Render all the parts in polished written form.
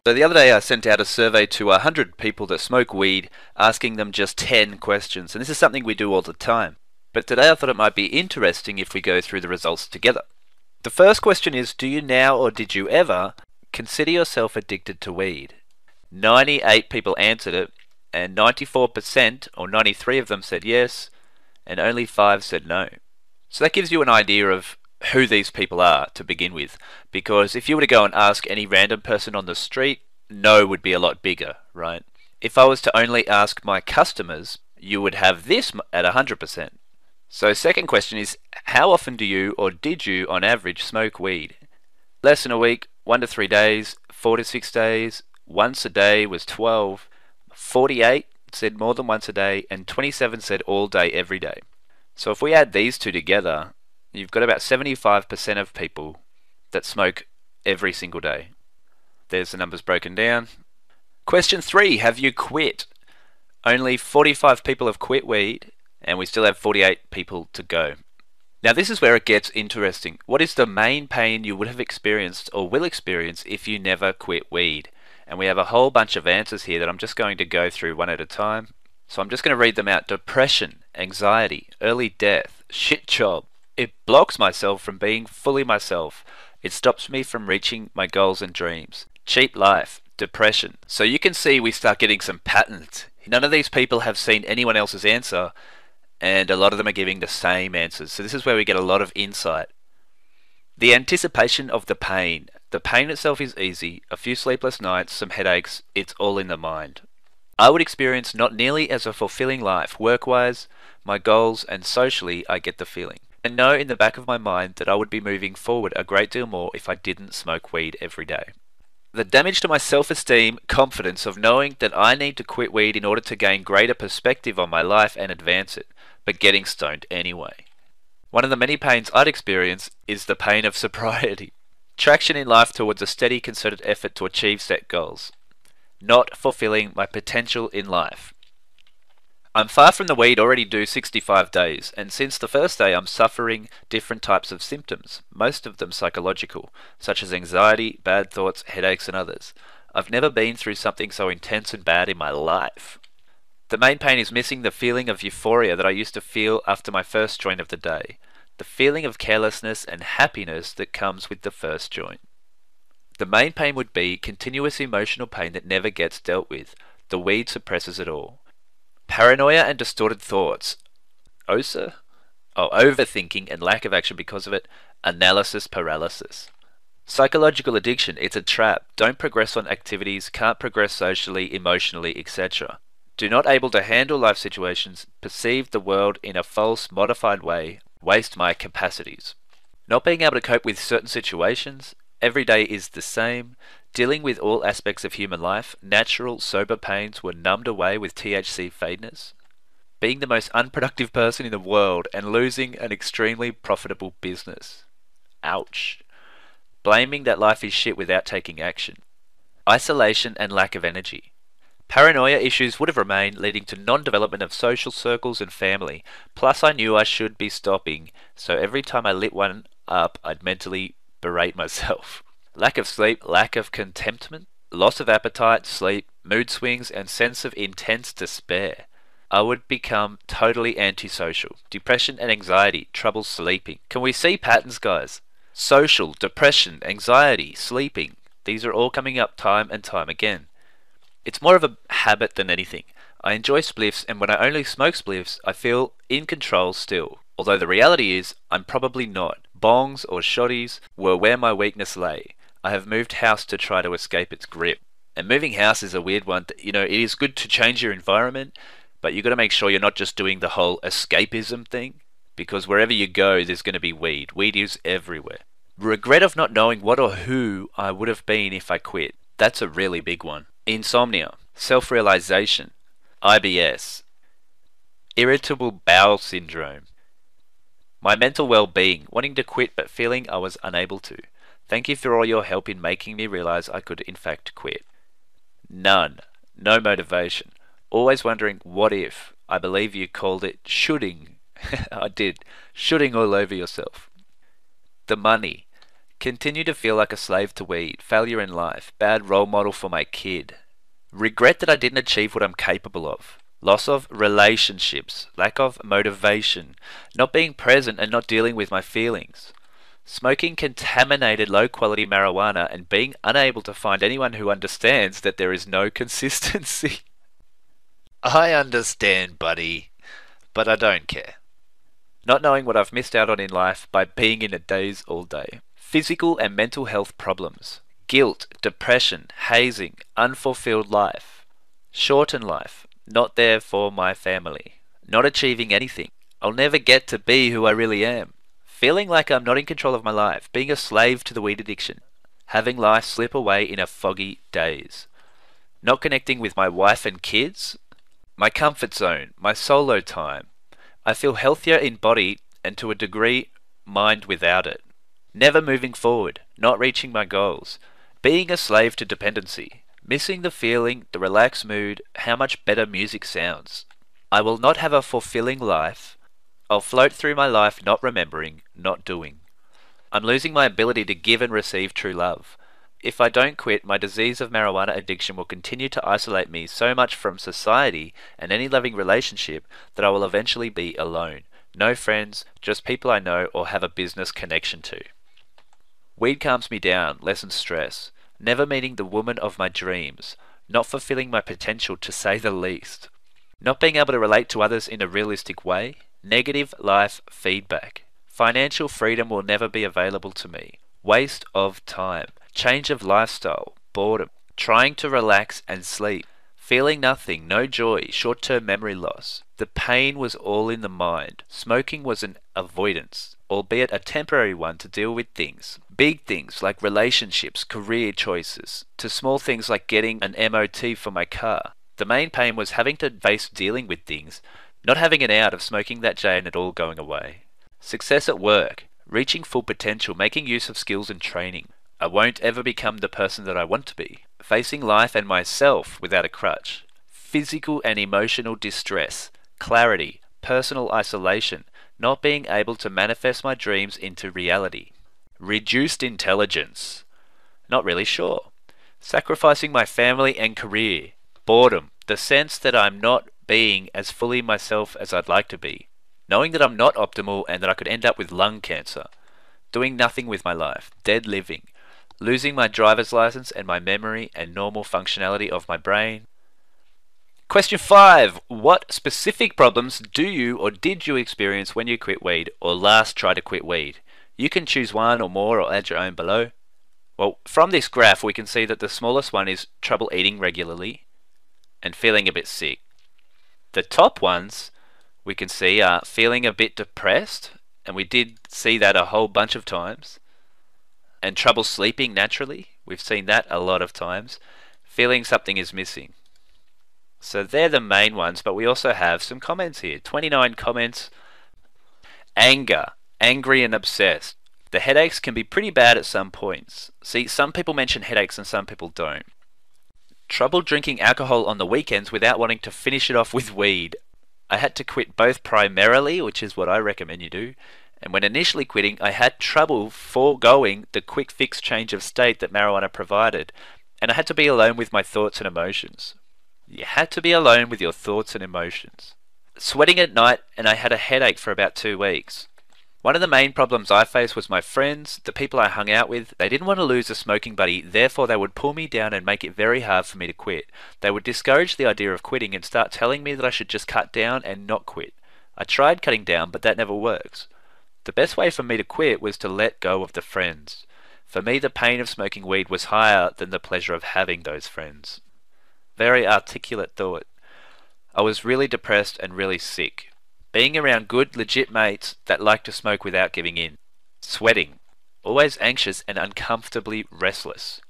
So the other day I sent out a survey to 100 people that smoke weed, asking them just 10 questions, and this is something we do all the time. But today I thought it might be interesting if we go through the results together. The first question is, do you now or did you ever consider yourself addicted to weed? 98 people answered it, and 94% or 93 of them said yes, and only 5 said no. So that gives you an idea of who these people are to begin with, because if you were to go and ask any random person on the street, no would be a lot bigger, right? If I was to only ask my customers, you would have this at 100%. So second question is, how often do you or did you on average smoke weed? Less than a week, 1 to 3 days, 4 to 6 days, once a day was 12, 48 said more than once a day, and 27 said all day every day. So if we add these two together, you've got about 75% of people that smoke every single day. There's the numbers broken down. Question 3, have you quit? Only 45 people have quit weed, and we still have 48 people to go. Now this is where it gets interesting. What is the main pain you would have experienced or will experience if you never quit weed? And we have a whole bunch of answers here that I'm just going to go through one at a time. So I'm just going to read them out. Depression, anxiety, early death, shit job. It blocks myself from being fully myself. It stops me from reaching my goals and dreams. Cheap life, depression. So you can see we start getting some patterns. None of these people have seen anyone else's answer, and a lot of them are giving the same answers. So this is where we get a lot of insight. The anticipation of the pain. The pain itself is easy. A few sleepless nights, some headaches, it's all in the mind. I would experience not nearly as a fulfilling life, work-wise, my goals, and socially I get the feeling. I know in the back of my mind that I would be moving forward a great deal more if I didn't smoke weed every day. The damage to my self-esteem, confidence of knowing that I need to quit weed in order to gain greater perspective on my life and advance it, but getting stoned anyway. One of the many pains I'd experience is the pain of sobriety. Traction in life towards a steady, concerted effort to achieve set goals. Not fulfilling my potential in life. I'm far from the weed already do 65 days, and since the first day I'm suffering different types of symptoms, most of them psychological, such as anxiety, bad thoughts, headaches and others. I've never been through something so intense and bad in my life. The main pain is missing the feeling of euphoria that I used to feel after my first joint of the day. The feeling of carelessness and happiness that comes with the first joint. The main pain would be continuous emotional pain that never gets dealt with. The weed suppresses it all. Paranoia and distorted thoughts. OSA? Oh, overthinking and lack of action because of it. Analysis paralysis. Psychological addiction, it's a trap. Don't progress on activities, can't progress socially, emotionally, etc. Do not able to handle life situations, perceive the world in a false, modified way, waste my capacities. Not being able to cope with certain situations, every day is the same. Dealing with all aspects of human life, natural, sober pains were numbed away with THC fadeness. Being the most unproductive person in the world and losing an extremely profitable business. Ouch. Blaming that life is shit without taking action. Isolation and lack of energy. Paranoia issues would have remained, leading to non-development of social circles and family. Plus I knew I should be stopping, so every time I lit one up, I'd mentally berate myself. Lack of sleep, lack of contentment, loss of appetite, sleep, mood swings, and sense of intense despair. I would become totally antisocial. Depression and anxiety, trouble sleeping. Can we see patterns, guys? Social, depression, anxiety, sleeping. These are all coming up time and time again. It's more of a habit than anything. I enjoy spliffs, and when I only smoke spliffs, I feel in control still. Although the reality is, I'm probably not. Bongs or shotties were where my weakness lay. I have moved house to try to escape its grip. And moving house is a weird one. It is good to change your environment, but you've got to make sure you're not just doing the whole escapism thing, because wherever you go, there's going to be weed. Weed is everywhere. Regret of not knowing what or who I would have been if I quit. That's a really big one. Insomnia, self-realization, IBS, irritable bowel syndrome. My mental well-being, wanting to quit but feeling I was unable to. Thank you for all your help in making me realize I could in fact quit. None. No motivation. Always wondering what if. I believe you called it shooting. I did. Shooting all over yourself. The money. Continue to feel like a slave to weed, failure in life, bad role model for my kid. Regret that I didn't achieve what I'm capable of. Loss of relationships, lack of motivation, not being present and not dealing with my feelings. Smoking contaminated low-quality marijuana and being unable to find anyone who understands that there is no consistency. I understand, buddy, but I don't care. Not knowing what I've missed out on in life by being in a daze all day. Physical and mental health problems. Guilt, depression, hazing, unfulfilled life. Shortened life, not there for my family. Not achieving anything. I'll never get to be who I really am. Feeling like I'm not in control of my life, being a slave to the weed addiction, having life slip away in a foggy daze, not connecting with my wife and kids, my comfort zone, my solo time. I feel healthier in body and to a degree mind without it. Never moving forward, not reaching my goals, being a slave to dependency, missing the feeling, the relaxed mood, how much better music sounds. I will not have a fulfilling life. I'll float through my life not remembering, not doing. I'm losing my ability to give and receive true love. If I don't quit, my disease of marijuana addiction will continue to isolate me so much from society and any loving relationship that I will eventually be alone. No friends, just people I know or have a business connection to. Weed calms me down, lessens stress. Never meeting the woman of my dreams. Not fulfilling my potential, to say the least. Not being able to relate to others in a realistic way. Negative life feedback. Financial freedom will never be available to me. Waste of time. Change of lifestyle. Boredom. Trying to relax and sleep. Feeling nothing, no joy, short-term memory loss. The pain was all in the mind. Smoking was an avoidance, albeit a temporary one, to deal with things. Big things like relationships, career choices, to small things like getting an MOT for my car. The main pain was having to face dealing with things, not having an out of smoking that day and it all going away. Success at work, reaching full potential, making use of skills and training. I won't ever become the person that I want to be. Facing life and myself without a crutch. Physical and emotional distress. Clarity. Personal isolation. Not being able to manifest my dreams into reality. Reduced intelligence. Not really sure. Sacrificing my family and career. Boredom. The sense that I'm not being as fully myself as I'd like to be. Knowing that I'm not optimal and that I could end up with lung cancer. Doing nothing with my life. Dead living. Losing my driver's license and my memory and normal functionality of my brain. Question 5. What specific problems do you or did you experience when you quit weed or last tried to quit weed? You can choose one or more or add your own below. Well, from this graph we can see that the smallest one is trouble eating regularly and feeling a bit sick. The top ones we can see are feeling a bit depressed, and we did see that a whole bunch of times. And trouble sleeping naturally, we've seen that a lot of times. Feeling something is missing. So they're the main ones, but we also have some comments here. 29 comments. Anger, angry and obsessed. The headaches can be pretty bad at some points. See, some people mention headaches and some people don't. Trouble drinking alcohol on the weekends without wanting to finish it off with weed. I had to quit both primarily, which is what I recommend you do, and when initially quitting, I had trouble foregoing the quick fix change of state that marijuana provided, and I had to be alone with my thoughts and emotions. You had to be alone with your thoughts and emotions. Sweating at night, and I had a headache for about 2 weeks. One of the main problems I faced was my friends, the people I hung out with. They didn't want to lose a smoking buddy, therefore they would pull me down and make it very hard for me to quit. They would discourage the idea of quitting and start telling me that I should just cut down and not quit. I tried cutting down, but that never works. The best way for me to quit was to let go of the friends. For me, the pain of smoking weed was higher than the pleasure of having those friends. Very articulate thought. I was really depressed and really sick. Being around good, legit mates that like to smoke without giving in. Sweating. Always anxious and uncomfortably restless.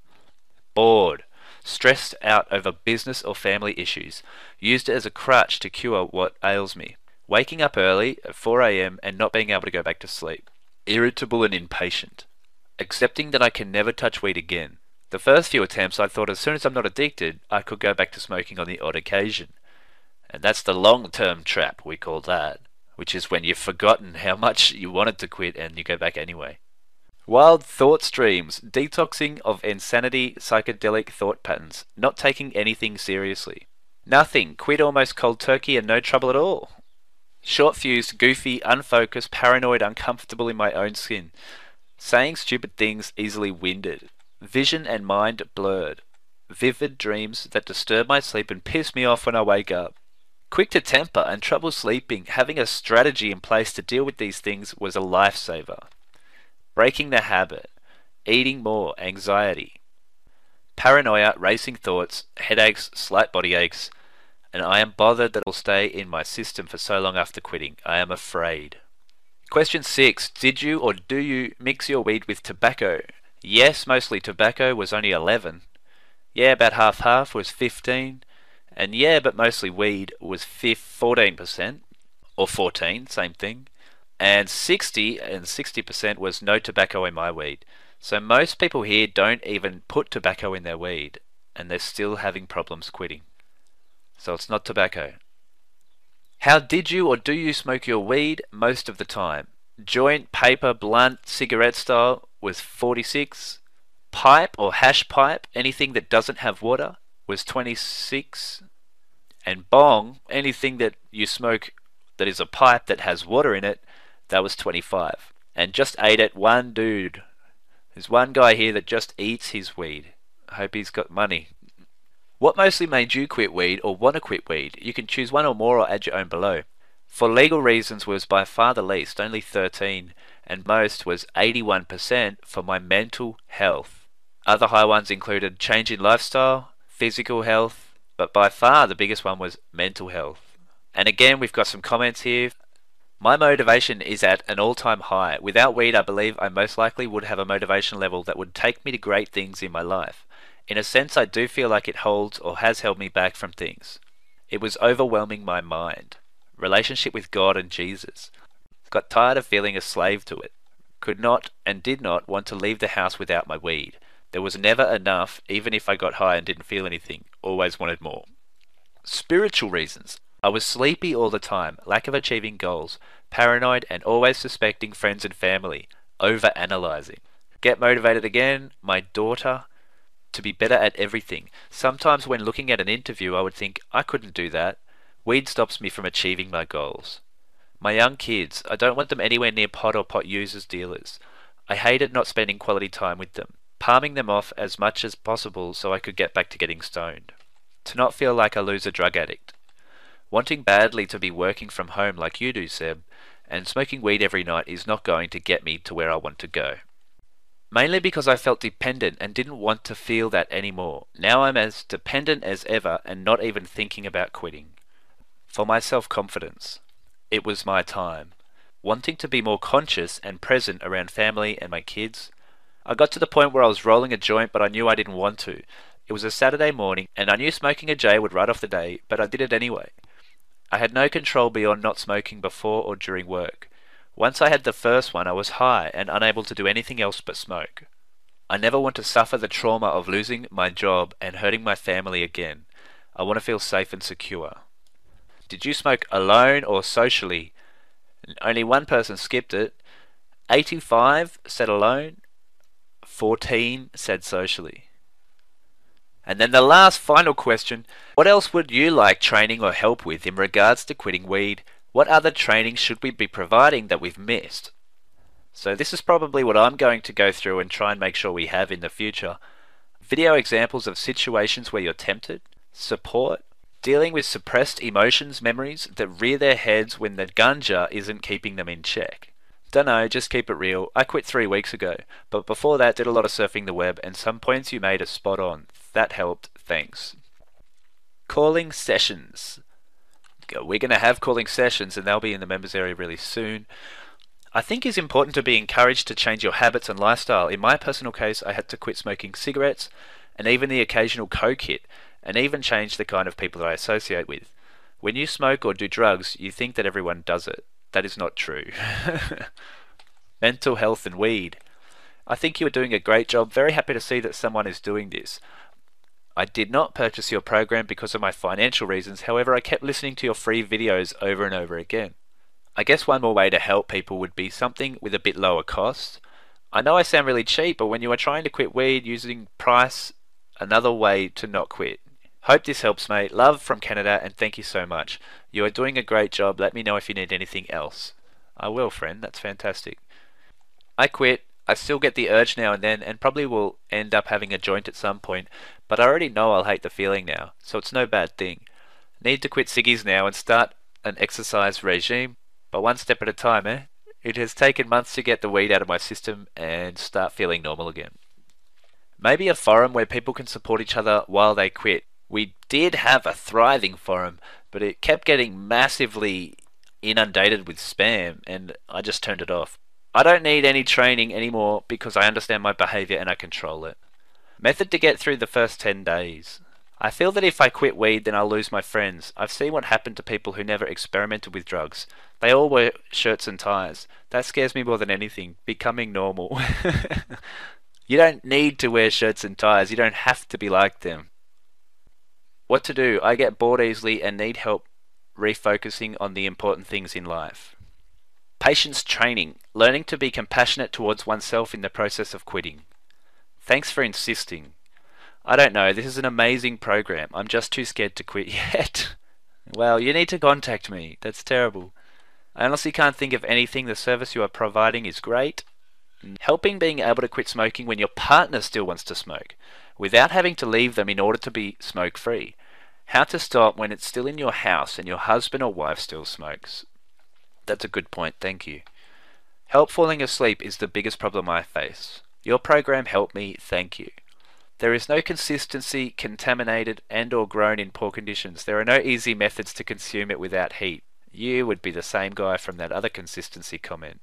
Bored. Stressed out over business or family issues. Used it as a crutch to cure what ails me. Waking up early at 4 a.m. and not being able to go back to sleep. Irritable and impatient. Accepting that I can never touch weed again. The first few attempts I thought as soon as I'm not addicted, I could go back to smoking on the odd occasion. And that's the long-term trap, we call that, which is when you've forgotten how much you wanted to quit and you go back anyway. Wild thought streams, detoxing of insanity, psychedelic thought patterns, not taking anything seriously. Nothing, quit almost cold turkey and no trouble at all. Short fused, goofy, unfocused, paranoid, uncomfortable in my own skin. Saying stupid things, easily winded. Vision and mind blurred. Vivid dreams that disturb my sleep and piss me off when I wake up. Quick to temper and trouble sleeping, having a strategy in place to deal with these things was a lifesaver. Breaking the habit. Eating more, anxiety. Paranoia, racing thoughts, headaches, slight body aches, and I am bothered that it will stay in my system for so long after quitting. I am afraid. Question 6. Did you or do you mix your weed with tobacco? Yes, mostly tobacco was only 11. Yeah, about half-half was 15. And yeah, but mostly weed was 14%. Or 14, same thing. And 60% was no tobacco in my weed. So most people here don't even put tobacco in their weed, and they're still having problems quitting. So it's not tobacco. How did you or do you smoke your weed? Most of the time. Joint, paper, blunt, cigarette style was 46. Pipe or hash pipe, anything that doesn't have water, was 26. And bong, anything that you smoke that is a pipe that has water in it, that was 25. And just ate it, one dude. There's one guy here that just eats his weed. I hope he's got money. What mostly made you quit weed or want to quit weed? You can choose one or more or add your own below. For legal reasons was by far the least, only 13, and most was 81% for my mental health. Other high ones included change in lifestyle, physical health, but by far the biggest one was mental health. And again, we've got some comments here. My motivation is at an all-time high. Without weed, I believe I most likely would have a motivation level that would take me to great things in my life. In a sense, I do feel like it holds or has held me back from things. It was overwhelming my mind. Relationship with God and Jesus. Got tired of feeling a slave to it. Could not and did not want to leave the house without my weed. There was never enough, even if I got high and didn't feel anything. Always wanted more. Spiritual reasons. I was sleepy all the time, lack of achieving goals, paranoid and always suspecting friends and family, over-analyzing. Get motivated again, my daughter, to be better at everything. Sometimes when looking at an interview I would think, I couldn't do that. Weed stops me from achieving my goals. My young kids, I don't want them anywhere near pot or pot users dealers. I hated not spending quality time with them, palming them off as much as possible so I could get back to getting stoned. To not feel like a loser drug addict. Wanting badly to be working from home like you do, Seb, and smoking weed every night is not going to get me to where I want to go. Mainly because I felt dependent and didn't want to feel that anymore. Now I'm as dependent as ever and not even thinking about quitting. For my self-confidence. It was my time. Wanting to be more conscious and present around family and my kids. I got to the point where I was rolling a joint but I knew I didn't want to. It was a Saturday morning and I knew smoking a J would write off the day, but I did it anyway. I had no control beyond not smoking before or during work. Once I had the first one, I was high and unable to do anything else but smoke. I never want to suffer the trauma of losing my job and hurting my family again. I want to feel safe and secure. Did you smoke alone or socially? Only one person skipped it. 85 said alone. 14 said socially. And then the last final question, what else would you like training or help with in regards to quitting weed? What other training should we be providing that we've missed? So this is probably what I'm going to go through and try and make sure we have in the future. Video examples of situations where you're tempted, support, dealing with suppressed emotions, memories that rear their heads when the ganja isn't keeping them in check. Dunno, just keep it real. I quit 3 weeks ago, but before that did a lot of surfing the web and some points you made are spot on. That helped, thanks. Calling sessions. We're going to have calling sessions and they'll be in the members area really soon. I think it's important to be encouraged to change your habits and lifestyle. In my personal case, I had to quit smoking cigarettes and even the occasional coke hit, and even change the kind of people that I associate with. When you smoke or do drugs, you think that everyone does it. That is not true. Mental health and weed. I think you are doing a great job. Very happy to see that someone is doing this. I did not purchase your program because of my financial reasons. However, I kept listening to your free videos over and over again. I guess one more way to help people would be something with a bit lower cost. I know I sound really cheap, but when you are trying to quit weed using price, another way to not quit. Hope this helps, mate. Love from Canada, and thank you so much. You are doing a great job. Let me know if you need anything else. I will, friend. That's fantastic. I quit. I still get the urge now and then, and probably will end up having a joint at some point, but I already know I'll hate the feeling now, so it's no bad thing. Need to quit ciggies now and start an exercise regime, but one step at a time, eh? It has taken months to get the weed out of my system and start feeling normal again. Maybe a forum where people can support each other while they quit. We did have a thriving forum, but it kept getting massively inundated with spam, and I just turned it off. I don't need any training anymore because I understand my behavior and I control it. Method to get through the first 10 days. I feel that if I quit weed, then I'll lose my friends. I've seen what happened to people who never experimented with drugs. They all wear shirts and ties. That scares me more than anything. Becoming normal. You don't need to wear shirts and ties. You don't have to be like them. What to do? I get bored easily and need help refocusing on the important things in life. Patience training. Learning to be compassionate towards oneself in the process of quitting. Thanks for insisting. I don't know, this is an amazing program. I'm just too scared to quit yet. Well, you need to contact me. That's terrible. I honestly can't think of anything. The service you are providing is great. Helping being able to quit smoking when your partner still wants to smoke, without having to leave them in order to be smoke free. How to stop when it's still in your house and your husband or wife still smokes. That's a good point, thank you. Help falling asleep is the biggest problem I face. Your program helped me, thank you. There is no consistency, contaminated and or grown in poor conditions. There are no easy methods to consume it without heat. You would be the same guy from that other consistency comment.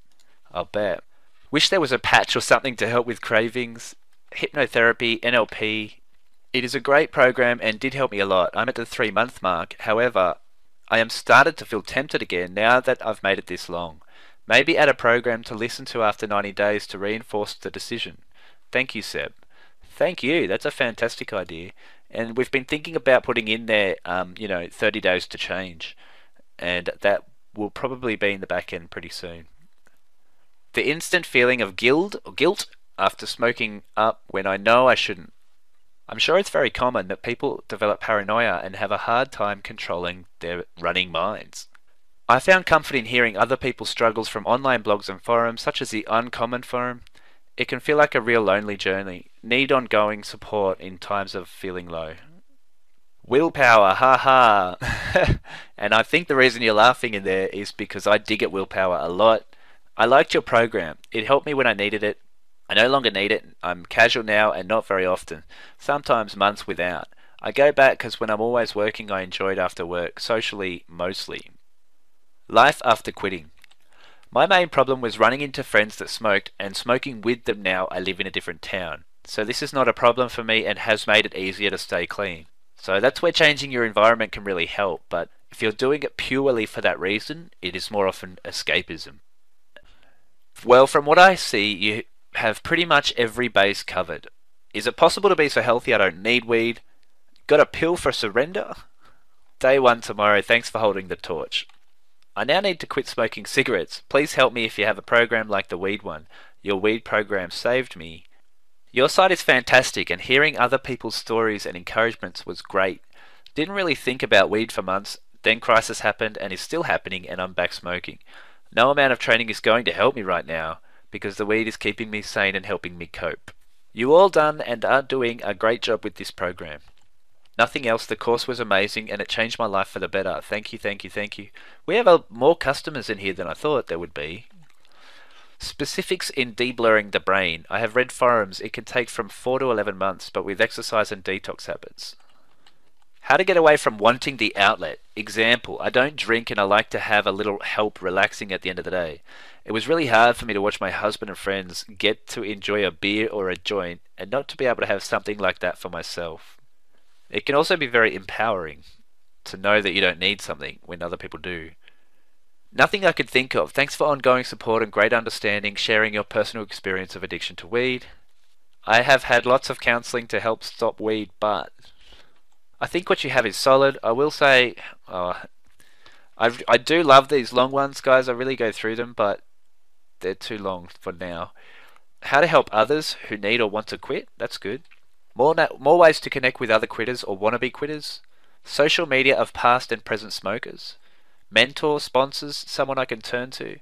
I'll bet. Wish there was a patch or something to help with cravings. Hypnotherapy, NLP. It is a great program and did help me a lot. I'm at the 3-month mark. However, I am started to feel tempted again now that I've made it this long. Maybe add a program to listen to after 90 days to reinforce the decision. Thank you, Seb. Thank you. That's a fantastic idea. And we've been thinking about putting in there, 30 days to change. And that will probably be in the back end pretty soon. The instant feeling of guilt after smoking up when I know I shouldn't. I'm sure it's very common that people develop paranoia and have a hard time controlling their running minds. I found comfort in hearing other people's struggles from online blogs and forums such as the Uncommon Forum. It can feel like a real lonely journey. Need ongoing support in times of feeling low. Willpower, haha. And I think the reason you're laughing in there is because I dig at willpower a lot. I liked your program. It helped me when I needed it. I no longer need it. I'm casual now and not very often. Sometimes months without. I go back because when I'm always working I enjoy it after work, socially mostly. Life after quitting. My main problem was running into friends that smoked and smoking with them. Now I live in a different town. So this is not a problem for me and has made it easier to stay clean. So that's where changing your environment can really help, but if you're doing it purely for that reason, it is more often escapism. Well, from what I see, you have pretty much every base covered. Is it possible to be so healthy I don't need weed? Got a pill for surrender? Day 1 tomorrow, thanks for holding the torch. I now need to quit smoking cigarettes. Please help me if you have a program like the weed one. Your weed program saved me. Your site is fantastic and hearing other people's stories and encouragements was great. Didn't really think about weed for months, then crisis happened and is still happening and I'm back smoking. No amount of training is going to help me right now because the weed is keeping me sane and helping me cope. You all done and are doing a great job with this program. Nothing else, the course was amazing and it changed my life for the better. Thank you, thank you, thank you. We have more customers in here than I thought there would be. Specifics in deblurring the brain. I have read forums. It can take from 4 to 11 months, but with exercise and detox habits. How to get away from wanting the outlet. Example, I don't drink and I like to have a little help relaxing at the end of the day. It was really hard for me to watch my husband and friends get to enjoy a beer or a joint and not to be able to have something like that for myself. It can also be very empowering to know that you don't need something when other people do. Nothing I could think of. Thanks for ongoing support and great understanding, sharing your personal experience of addiction to weed. I have had lots of counselling to help stop weed, but I think what you have is solid. I will say, I do love these long ones, guys. I really go through them, but they're too long for now. How to help others who need or want to quit. That's good. More ways to connect with other quitters or wannabe quitters. Social media of past and present smokers. Mentor, sponsors, someone I can turn to.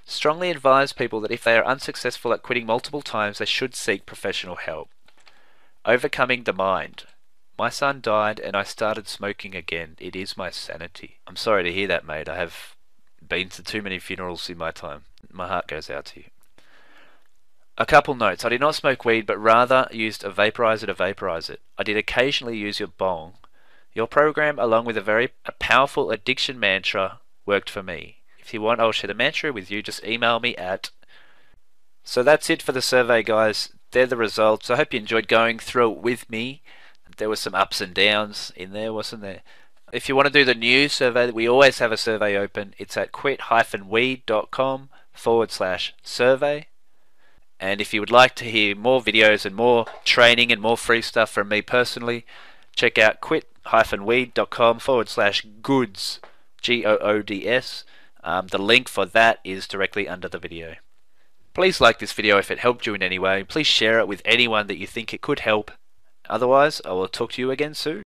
Strongly advise people that if they are unsuccessful at quitting multiple times, they should seek professional help. Overcoming the mind. My son died and I started smoking again. It is my sanity. I'm sorry to hear that, mate. I have been to too many funerals in my time. My heart goes out to you. A couple notes. I did not smoke weed, but rather used a vaporizer to vaporize it. I did occasionally use your bong. Your program, along with a powerful addiction mantra, worked for me. If you want, I'll share the mantra with you. Just email me at... So that's it for the survey, guys. They're the results. I hope you enjoyed going through it with me. There were some ups and downs in there, wasn't there? If you want to do the new survey, we always have a survey open. It's at quit-weed.com/survey. And if you would like to hear more videos and more training and more free stuff from me personally, check out quit-weed.com/goods, GOODS. The link for that is directly under the video. Please like this video if it helped you in any way. Please share it with anyone that you think it could help. Otherwise, I will talk to you again soon.